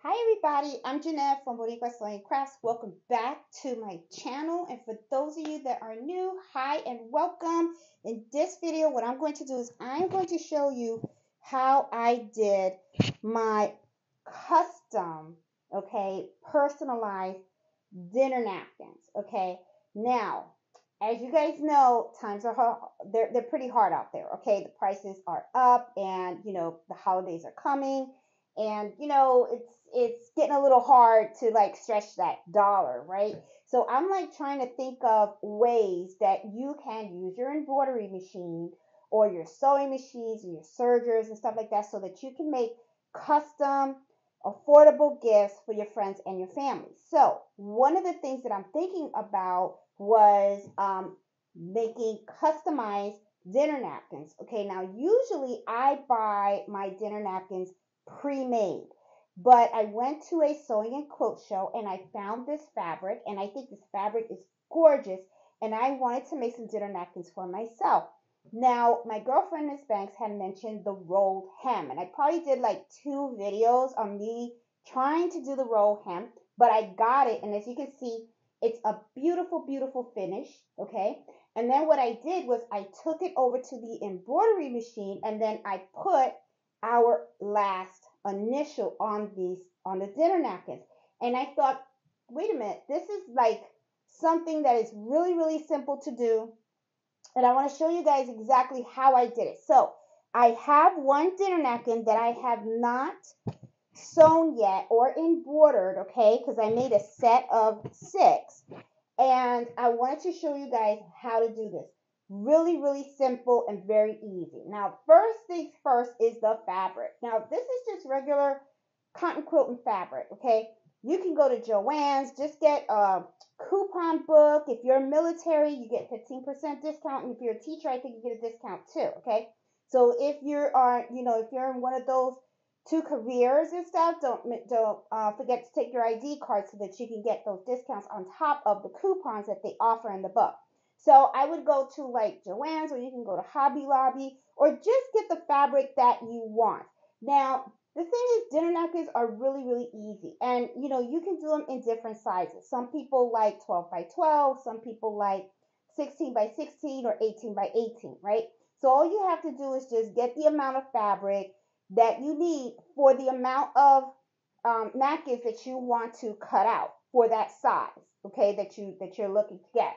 Hi everybody, I'm Jeanette from Boricua Sewing Crafts. Welcome back to my channel. And for those of you that are new, hi and welcome. In this video, what I'm going to do is I'm going to show you how I did my custom, personalized dinner napkins. Now, as you guys know, times are hard. They're pretty hard out there. The prices are up, and the holidays are coming, and it's getting a little hard to like stretch that dollar, right? So I'm like trying to think of ways that you can use your embroidery machine or your sewing machines and your sergers and stuff like that so that you can make custom affordable gifts for your friends and your family. So one of the things that I'm thinking about was making customized dinner napkins. Okay, now usually I buy my dinner napkins pre-made, but I went to a sewing and quilt show and I found this fabric, and I think this fabric is gorgeous, and I wanted to make some dinner napkins for myself. Now, my girlfriend Miss Banks had mentioned the rolled hem, and I probably did like 2 videos on me trying to do the rolled hem, but I got it, and as you can see, it's a beautiful, beautiful finish. Okay, and then what I did was I took it over to the embroidery machine, and then I put our last initial on the dinner napkins. And I thought, wait a minute, this is like something that is really, really simple to do. And I want to show you guys exactly how I did it. So I have one dinner napkin that I have not sewn yet or embroidered, okay, because I made a set of 6. And I wanted to show you guys how to do this. Really, really simple and very easy. Now, first things first is the fabric. Now, this is just regular cotton quilting fabric, okay? You can go to Joann's, just get a coupon book. If you're military, you get 15% discount. And if you're a teacher, I think you get a discount too, okay? So if you're if you're in one of those 2 careers and stuff, don't forget to take your ID card so that you can get those discounts on top of the coupons that they offer in the book. So I would go to like Joann's, or you can go to Hobby Lobby, or just get the fabric that you want. Now, the thing is, dinner napkins are really, really easy, and you can do them in different sizes. Some people like 12 by 12, some people like 16 by 16 or 18 by 18, right? So all you have to do is just get the amount of fabric that you need for the amount of napkins that you want to cut out for that size, okay, that you're looking to get.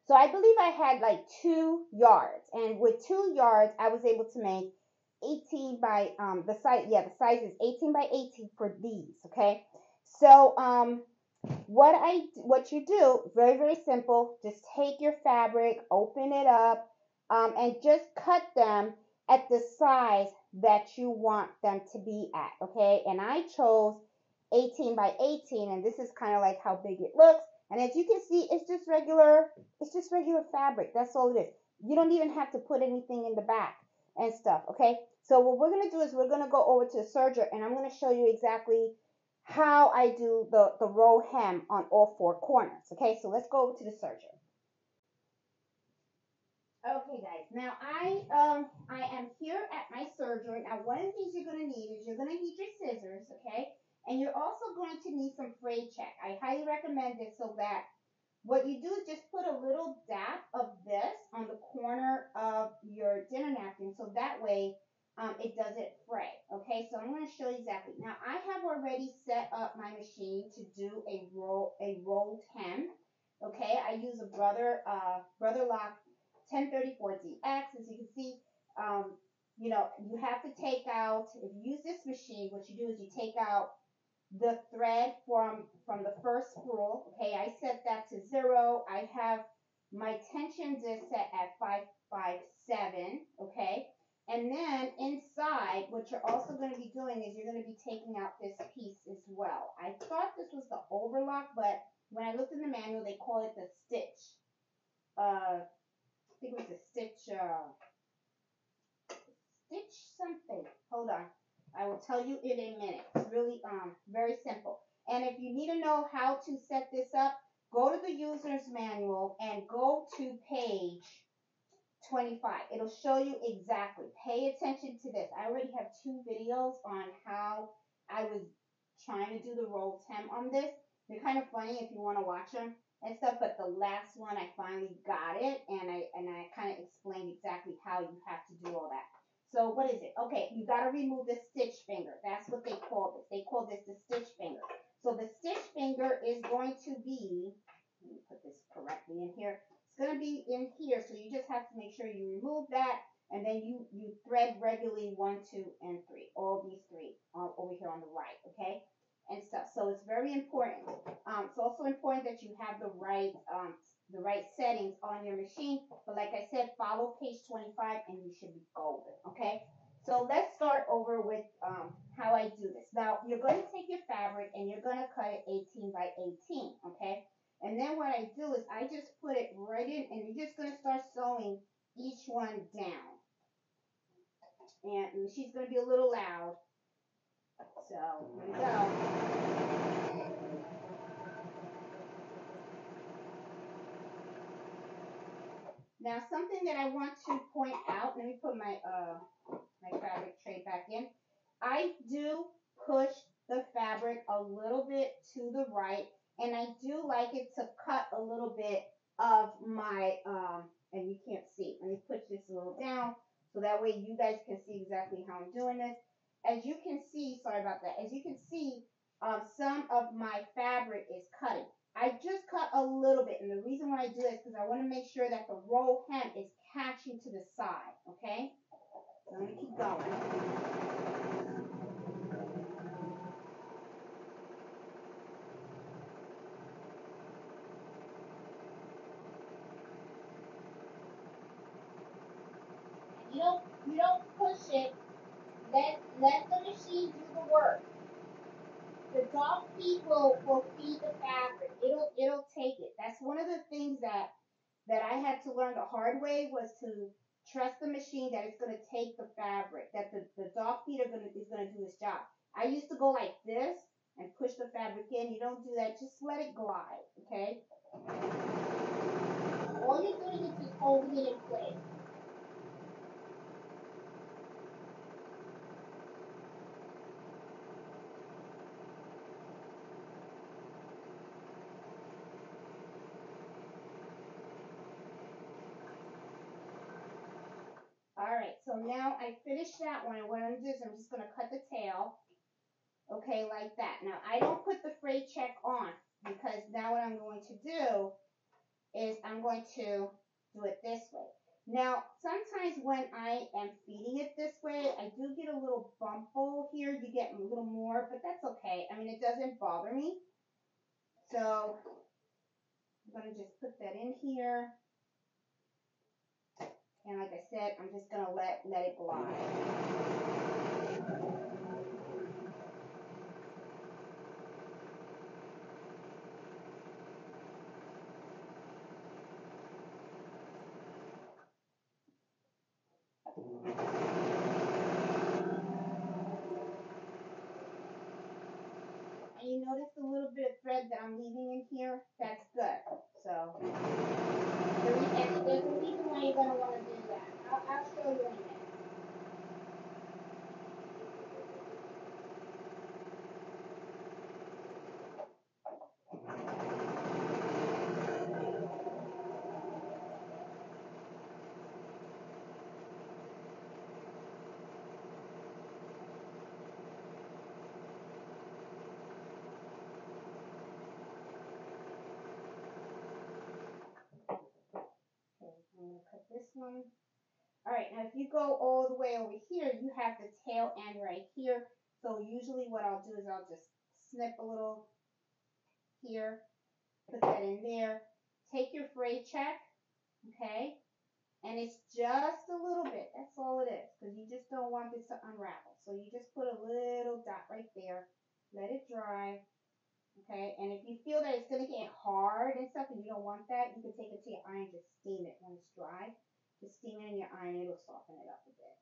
So I believe I had like 2 yards, and with 2 yards, I was able to make 18 by the size. Yeah, the size is 18 by 18 for these. Okay, so what you do, very, very simple. Just take your fabric, open it up, and just cut them at the size that you want them to be at. Okay, and I chose 18 by 18, and this is kind of like how big it looks. And as you can see, it's just regular fabric. That's all it is. You don't even have to put anything in the back and stuff. Okay, so what we're gonna do is we're gonna go over to the serger, and I'm gonna show you exactly how I do the roll hem on all 4 corners. Okay, so let's go over to the serger. Okay, guys. Now I am here at my serger. Now one of the things you're gonna need is you're gonna need your scissors, okay, and you're also going to need some fray check. I highly recommend this so that what you do is just put a little dab of this on the corner of your dinner napkin, so that way it doesn't fray. Okay, so I'm going to show you exactly. Now I have already set up my machine to do a rolled hem. Okay, I use a Brother Lock 1034DX. As you can see, you have to take out, if you use this machine, what you do is you take out the thread from the first spool. Okay, I set that to 0. I have my tension disc set at 557. Okay, and then inside, what you're also going to be doing is you're going to be taking out this piece as well. I thought this was the overlock, but when I looked in the manual, they call it the stitch. I think it was the stitch something. Hold on. I will tell you in a minute. It's really very simple. And if you need to know how to set this up, go to the user's manual and go to page 25. It'll show you exactly. Pay attention to this. I already have 2 videos on how I was trying to do the roll 10 on this. They're kind of funny if you want to watch them and stuff, but the last one I finally got it, and I kind of explained exactly how you have to do all that. So what is it? Okay, you got to remove the stitch finger. That's what they call this. They call this the stitch finger. So the stitch finger is going to be, let me put this correctly in here. It's going to be in here, so you just have to make sure you remove that, and then you thread regularly 1, 2, and 3. All these 3 over here on the right, okay? And stuff. So it's very important. It's also important that you have the right settings on your machine. But like I said, follow page 25 and you should be golden. Okay. So let's start over with how I do this. Now you're going to take your fabric and you're going to cut it 18 by 18. Okay. And then what I do is I just put it right in, and you're just going to start sewing each one down. And she's going to be a little loud. So here we go. Now something that I want to point out, let me put my my fabric tray back in. I do push the fabric a little bit to the right, and I do like it to cut a little bit of my and you can't see. Let me push this a little down so that way you guys can see exactly how I'm doing this. As you can see, sorry about that. As you can see, some of my fabric is cutting. I just cut a little bit, and the reason why I do this is because I want to make sure that the roll hem is catching to the side, okay? So let me keep going. You don't push it. Let the machine do the work. The dog feet will feed the fabric. It'll take it. That's one of the things that I had to learn the hard way, was to trust the machine that it's gonna take the fabric, that the dog feet is gonna do its job. I used to go like this and push the fabric in. You don't do that, just let it glide, okay? All you're doing is just holding it in place. Alright, so now I finished that one, and what I'm gonna do is I'm just gonna cut the tail, okay, like that. Now I don't put the fray check on, because now what I'm going to do is I'm going to do it this way. Now, sometimes when I am feeding it this way, I do get a little bumble here. You get a little more, but that's okay. I mean, it doesn't bother me. So I'm going to just put that in here. And like I said, I'm just going to let it glide. And you notice the little bit of thread that I'm leaving in here? That's good. So there's a reason why you're going to want to do that. I'll show you in a minute. Okay, I'm going to cut this one. All right, now if you go all the way over here, you have the tail end right here. So usually what I'll do is I'll just snip a little here, put that in there. Take your fray check, okay? And it's just a little bit. That's all it is, because you just don't want this to unravel. So you just put a little dot right there. Let it dry, okay? And if you feel that it's going to get hard and stuff and you don't want that, you can take it to your iron, just steam it when it's dry. Just steam it in your iron, it'll soften it up a bit.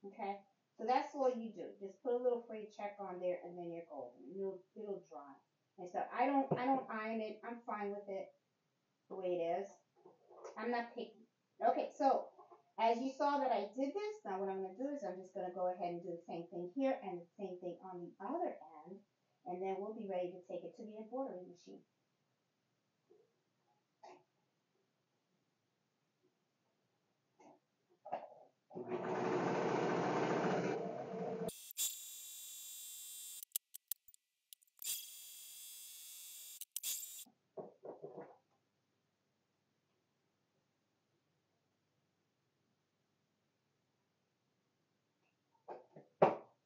Okay? So that's all you do. Just put a little fray check on there and then you're golden. It'll dry. And so I don't iron it. I'm fine with it the way it is. I'm not picky. Okay, so as you saw that I did this, now what I'm going to do is I'm just going to go ahead and do the same thing here and the same thing on the other end. And then cutting machine.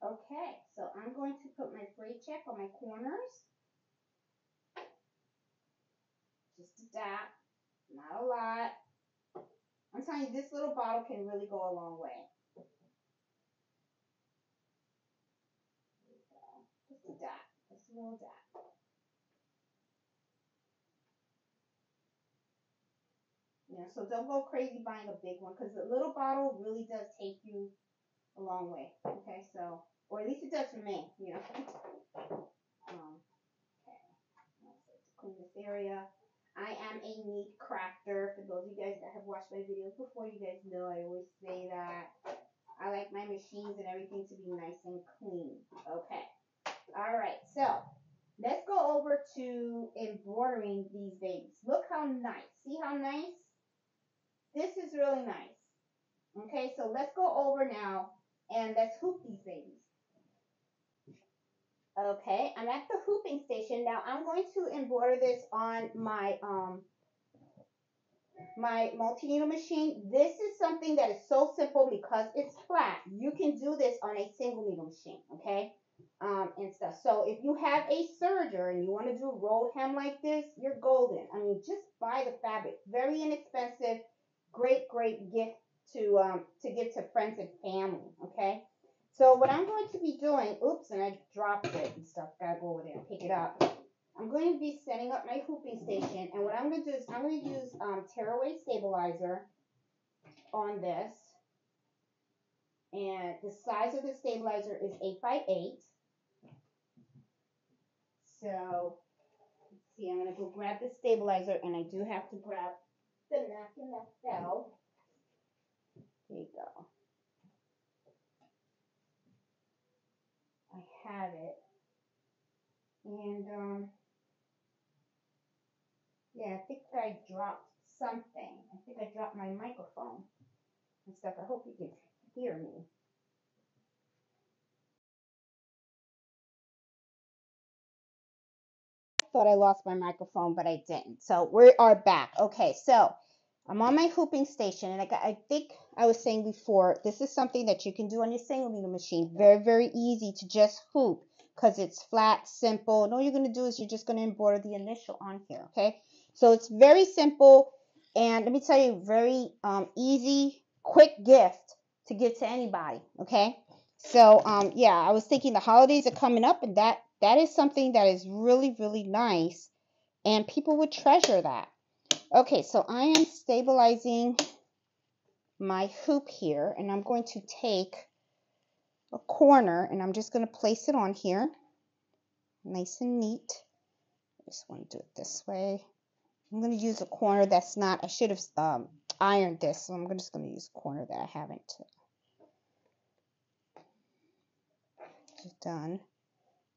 Okay, so I'm going to put my fray check on my corners. Just a dab, not a lot. I'm telling you, this little bottle can really go a long way. There you go. Just a dab, just a little dab. Yeah, so don't go crazy buying a big one because the little bottle really does take you a long way. Okay, so, or at least it does for me, you know. Okay, to clean this area. I am a neat crafter. For those of you guys that have watched my videos before, you guys know I always say that. I like my machines and everything to be nice and clean. Okay, all right, so let's go over to embroidering these babies. Look how nice. See how nice? This is really nice. Okay, so let's go over now and let's hoop these babies. Okay, I'm at the hooping station. Now I'm going to embroider this on my my multi-needle machine. This is something that is so simple because it's flat. You can do this on a single needle machine, okay? And stuff. So if you have a serger and you want to do a rolled hem like this, you're golden. I mean, just buy the fabric. Very inexpensive. Great, great gift to give to friends and family, okay? So what I'm going to be doing, oops, and I dropped it and stuff. Gotta go over there and pick it up. I'm going to be setting up my hooping station, and what I'm going to do is I'm going to use tearaway stabilizer on this, and the size of the stabilizer is 8 by 8. So, let's see, I'm going to go grab the stabilizer, and I do have to grab the napkin that fell. There you go. I have it. And, yeah, I think I dropped something. I think I dropped my microphone and stuff. I hope you can hear me. Thought I lost my microphone, but I didn't. So we are back. Okay, so I'm on my hooping station, and I think I was saying before, this is something that you can do on your single needle machine. Very, very easy to just hoop because it's flat, simple. And all you're going to do is you're just going to embroider the initial on here, okay? So it's very simple, and let me tell you, very easy, quick gift to give to anybody, okay? So, yeah, I was thinking the holidays are coming up, and that is something that is really, really nice, and people would treasure that. Okay, so I am stabilizing my hoop here, and I'm going to take a corner, and I'm just going to place it on here, nice and neat. I just want to do it this way. I'm going to use a corner that's not, I should have ironed this, so I'm just going to use a corner that I haven't done.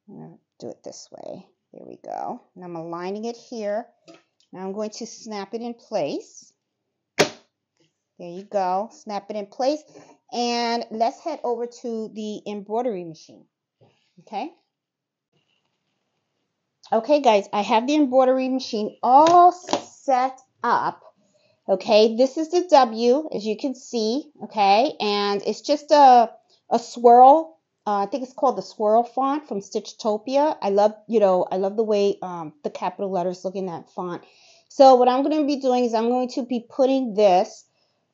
I'm going to do it this way. There we go. And I'm aligning it here. Now I'm going to snap it in place. There you go. Snap it in place. And let's head over to the embroidery machine. Okay. Okay, guys, I have the embroidery machine all set up. Okay, this is the W, as you can see. Okay, and it's just a swirl. I think it's called the swirl font from Stitchtopia. I love, I love the way the capital letters look in that font. So what I'm going to be doing is I'm going to be putting this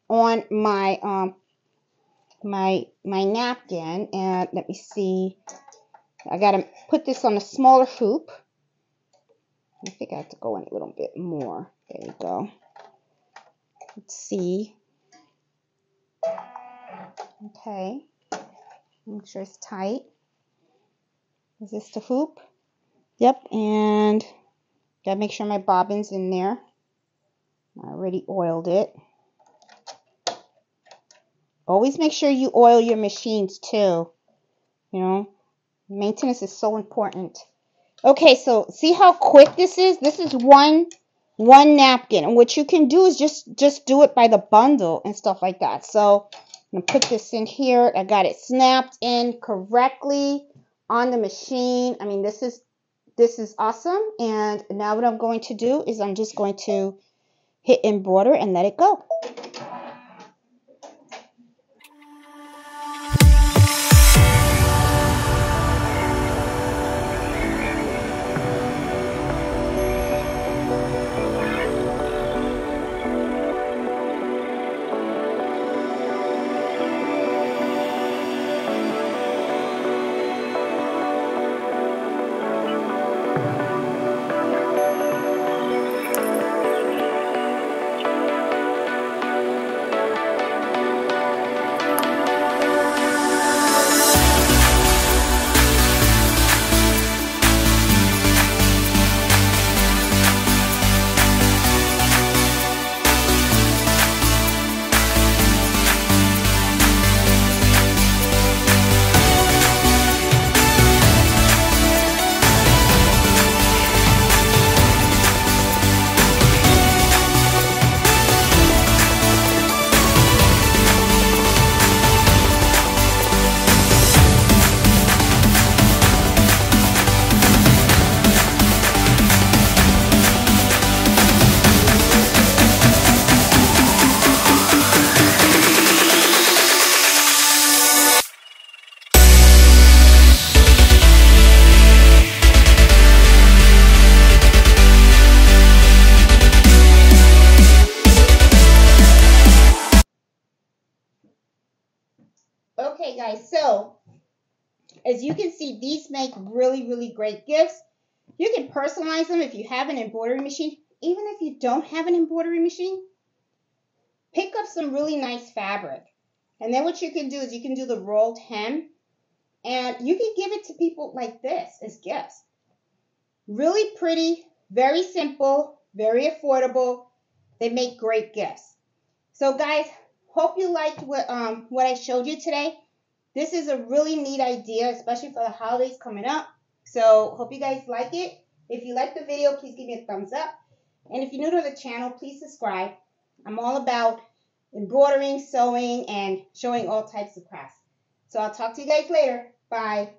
on my my napkin, and let me see. I got to put this on a smaller hoop. I think I have to go in a little bit more. There you go. Let's see. Okay. Make sure it's tight. Is this the hoop? Yep, and gotta make sure my bobbin's in there. I already oiled it. Always make sure you oil your machines too. Maintenance is so important. Okay, so see how quick this is? This is one napkin. And what you can do is just do it by the bundle and stuff like that. So I'm gonna put this in here. I got it snapped in correctly on the machine. I mean, this is awesome. And now what I'm going to do is I'm just going to hit embroider and let it go. Okay, guys, so as you can see, these make really great gifts. You can personalize them if you have an embroidery machine. Even if you don't have an embroidery machine, pick up some really nice fabric. And then what you can do is you can do the rolled hem, and you can give it to people like this as gifts. Really pretty, very simple, very affordable. They make great gifts. So guys, hope you liked what I showed you today. This is a really neat idea, especially for the holidays coming up. So hope you guys like it. If you like the video, please give me a thumbs up. And if you're new to the channel, please subscribe. I'm all about embroidering, sewing, and showing all types of crafts. So I'll talk to you guys later. Bye.